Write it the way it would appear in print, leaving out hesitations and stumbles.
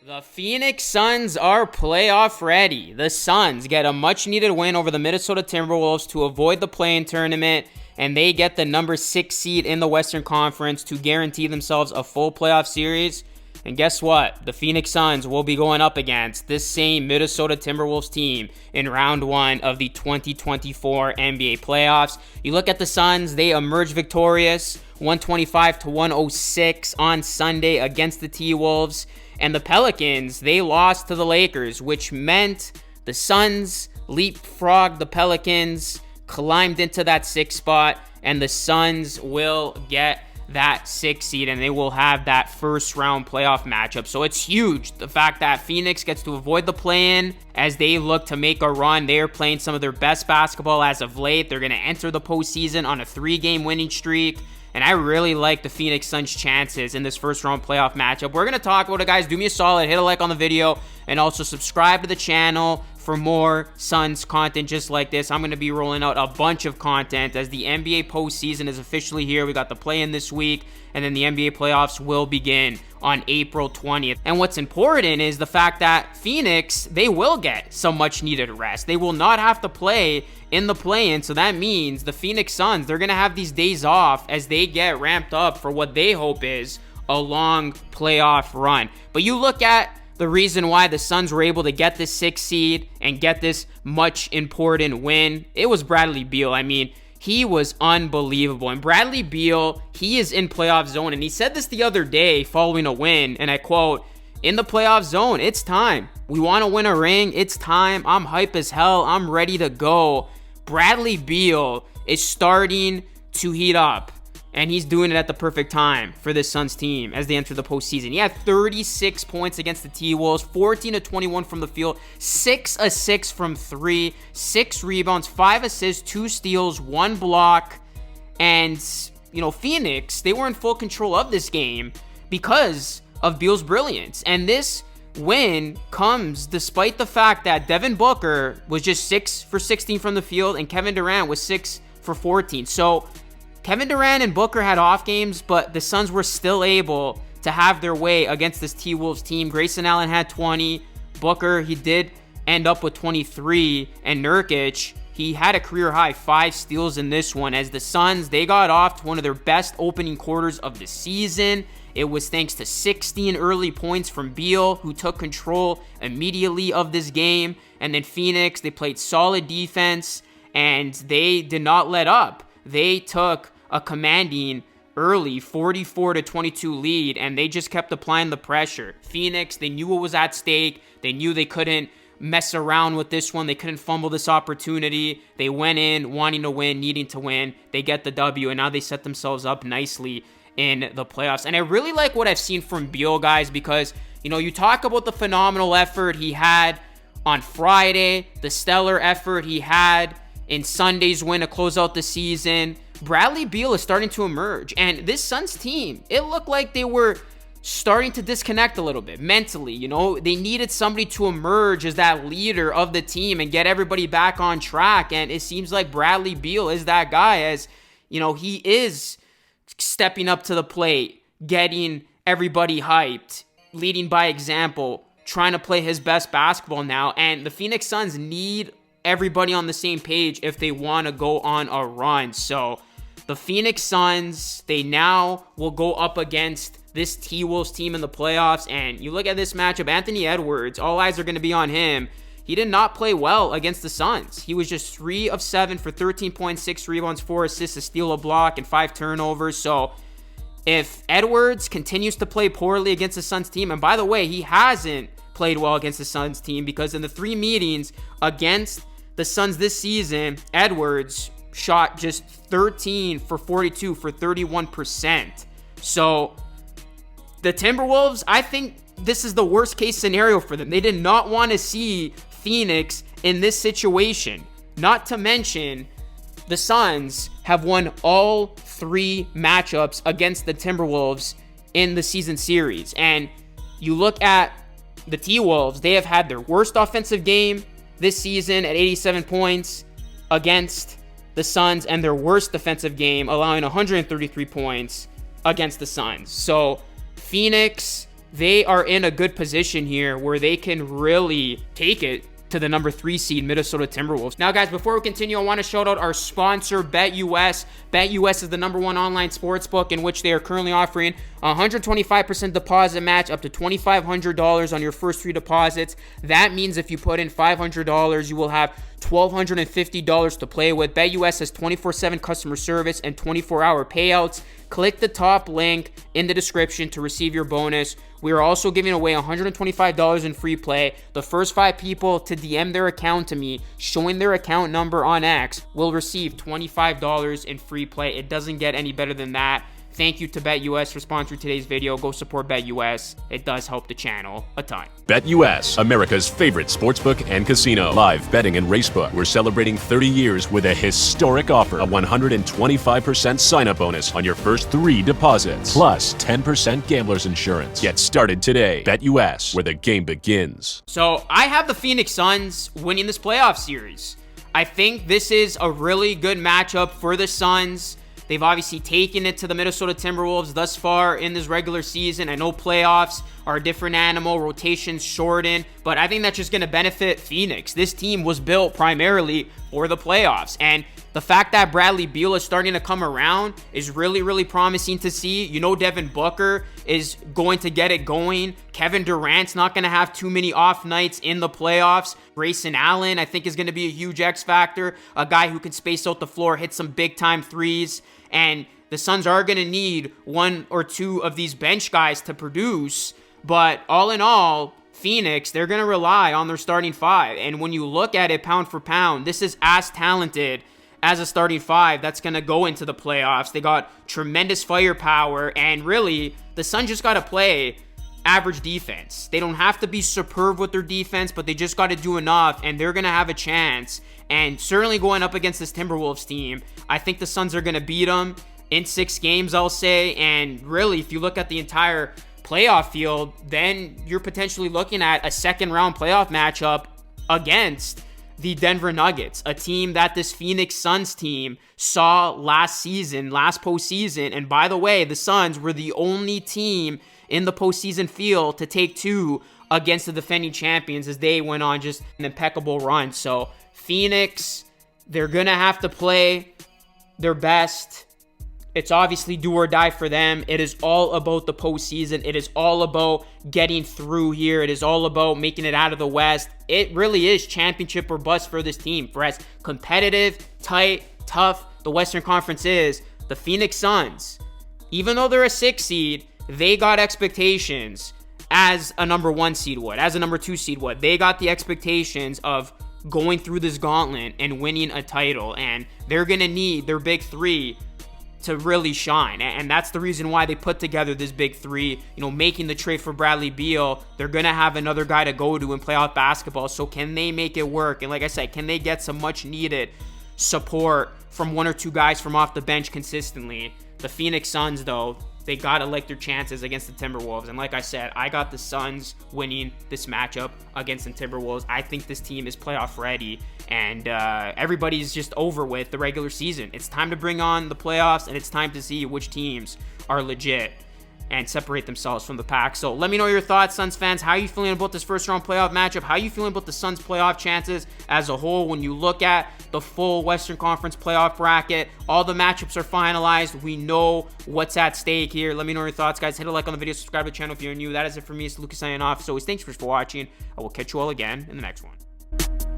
The Phoenix Suns are playoff ready. The Suns get a much-needed win over the Minnesota Timberwolves to avoid the play-in tournament, and they get the number 6 seed in the Western Conference to guarantee themselves a full playoff series. And guess what? The Phoenix Suns will be going up against this same Minnesota Timberwolves team in round 1 of the 2024 NBA playoffs. You look at the Suns, they emerged victorious, 125-106 on Sunday against the T-Wolves. And the Pelicans, they lost to the Lakers, which meant the Suns leapfrogged the Pelicans, climbed into that 6th spot, and the Suns will get that 6th seed, and they will have that first round playoff matchup. So it's huge, the fact that Phoenix gets to avoid the play-in as they look to make a run. They are playing some of their best basketball as of late. They're going to enter the postseason on a 3-game winning streak. And I really like the Phoenix Suns' chances in this first round playoff matchup. We're going to talk about it, guys. Do me a solid, hit a like on the video, and also subscribe to the channel for more Suns content just like this. I'm going to be rolling out a bunch of content as the NBA postseason is officially here. We got the play-in this week, and then the NBA playoffs will begin on April 20th. And what's important is the fact that Phoenix, they will get some much-needed rest. They will not have to play in the play-in, so that means the Phoenix Suns, they're going to have these days off as they get ramped up for what they hope is a long playoff run. But you look at the reason why the Suns were able to get this 6th seed and get this much important win, it was Bradley Beal. I mean, he was unbelievable. And Bradley Beal, he is in playoff zone. And he said this the other day following a win, and I quote, "In the playoff zone, it's time. We want to win a ring. It's time. I'm hype as hell. I'm ready to go." Bradley Beal is starting to heat up, and he's doing it at the perfect time for this Suns team as they enter the postseason. He had 36 points against the T-Wolves, 14-21 from the field, 6 of 6 from 3, 6 rebounds, 5 assists, 2 steals, 1 block. And, Phoenix, they were in full control of this game because of Beal's brilliance. And this win comes despite the fact that Devin Booker was just 6 for 16 from the field and Kevin Durant was 6 for 14. So Kevin Durant and Booker had off games, but the Suns were still able to have their way against this T-Wolves team. Grayson Allen had 20. Booker, he did end up with 23. And Nurkic, he had a career-high 5 steals in this one as the Suns, they got off to one of their best opening quarters of the season. It was thanks to 16 early points from Beal, who took control immediately of this game. And then Phoenix, they played solid defense, and they did not let up. They took a commanding early 44-22 lead, and they just kept applying the pressure. Phoenix, they knew what was at stake. They knew they couldn't mess around with this one. They couldn't fumble this opportunity. They went in wanting to win, needing to win. They get the W, and now they set themselves up nicely in the playoffs. And I really like what I've seen from Beal, guys, because, you talk about the phenomenal effort he had on Friday, the stellar effort he had in Sunday's win to close out the season. Bradley Beal is starting to emerge, and this Suns team, it looked like they were starting to disconnect a little bit mentally. They needed somebody to emerge as that leader of the team and get everybody back on track, and it seems like Bradley Beal is that guy, as he is stepping up to the plate, getting everybody hyped, leading by example, trying to play his best basketball now. And the Phoenix Suns need everybody on the same page if they want to go on a run. So the Phoenix Suns, they now will go up against this T-Wolves team in the playoffs. And you look at this matchup, Anthony Edwards, all eyes are going to be on him. He did not play well against the Suns. He was just 3 of 7 for 13.6 rebounds, 4 assists, a steal, a block, and 5 turnovers. So if Edwards continues to play poorly against the Suns team, and by the way, he hasn't played well against the Suns team, because in the 3 meetings against the Suns this season, Edwards shot just 13 for 42 for 31%. So the Timberwolves, I think this is the worst case scenario for them. They did not want to see Phoenix in this situation. Not to mention, the Suns have won all 3 matchups against the Timberwolves in the season series. And you look at the T-Wolves, they have had their worst offensive game this season at 87 points against the Suns, and their worst defensive game, allowing 133 points against the Suns. So Phoenix, they are in a good position here where they can really take it to the number 3 seed Minnesota Timberwolves. Now, guys, before we continue, I want to shout out our sponsor, BetUS. BetUS is the #1 online sportsbook in which they are currently offering 125% deposit match up to $2,500 on your first 3 deposits. That means if you put in $500, you will have $1,250 to play with. BetUS has 24/7 customer service and 24-hour payouts. Click the top link in the description to receive your bonus. We are also giving away $125 in free play. The first 5 people to DM their account to me, showing their account number on X, will receive $25 in free play. It doesn't get any better than that. Thank you to BetUS for sponsoring today's video. Go support BetUS. It does help the channel a ton. BetUS, America's favorite sportsbook and casino. Live betting and racebook. We're celebrating 30 years with a historic offer. A 125% sign-up bonus on your first 3 deposits. Plus 10% gambler's insurance. Get started today. BetUS, where the game begins. So I have the Phoenix Suns winning this playoff series. I think this is a really good matchup for the Suns. They've obviously taken it to the Minnesota Timberwolves thus far in this regular season. I know playoffs are a different animal, rotations shortened, but I think that's just going to benefit Phoenix. This team was built primarily for the playoffs, and the fact that Bradley Beal is starting to come around is really, really promising to see. You know, Devin Booker is going to get it going. Kevin Durant's not going to have too many off nights in the playoffs. Grayson Allen, I think, is going to be a huge X factor, a guy who can space out the floor, hit some big-time threes, and the Suns are going to need 1 or 2 of these bench guys to produce. But all in all, Phoenix, they're going to rely on their starting 5. And when you look at it pound for pound, this is as talented as a starting 5 that's going to go into the playoffs. They got tremendous firepower, and really, the Suns just got to play average defense. They don't have to be superb with their defense, but they just got to do enough, and they're going to have a chance. And certainly going up against this Timberwolves team, I think the Suns are going to beat them in 6 games, I'll say. And really, if you look at the entire playoff field, then you're potentially looking at a second-round playoff matchup against the Denver Nuggets, a team that this Phoenix Suns team saw last postseason. And by the way, the Suns were the only team in the postseason field to take 2 against the defending champions as they went on just an impeccable run. So Phoenix, they're going to have to play their best. It's obviously do or die for them. It is all about the postseason. It is all about getting through here. It is all about making it out of the West. It really is championship or bust for this team. For as competitive, tight, tough the Western Conference is, the Phoenix Suns, even though they're a 6 seed, they got expectations as a number 1 seed would, as a number 2 seed would. They got the expectations of going through this gauntlet and winning a title, and they're going to need their big 3 to really shine. And that's the reason why they put together this big 3, making the trade for Bradley Beal. They're going to have another guy to go to in playoff basketball. So can they make it work? And like I said, can they get some much needed support from 1 or 2 guys from off the bench consistently? The Phoenix Suns, though, they got to like their chances against the Timberwolves. And like I said, I got the Suns winning this matchup against the Timberwolves. I think this team is playoff ready, and everybody's just over with the regular season. It's time to bring on the playoffs, and it's time to see which teams are legit and separate themselves from the pack. So let me know your thoughts, Suns fans. How are you feeling about this first round playoff matchup? How are you feeling about the Suns playoff chances as a whole when you look at the full Western Conference playoff bracket? All the matchups are finalized. We know what's at stake here. Let me know your thoughts, guys. Hit a like on the video, subscribe to the channel if you're new. That is it for me. It's Lucas signing off. So thanks for watching. I will catch you all again in the next one.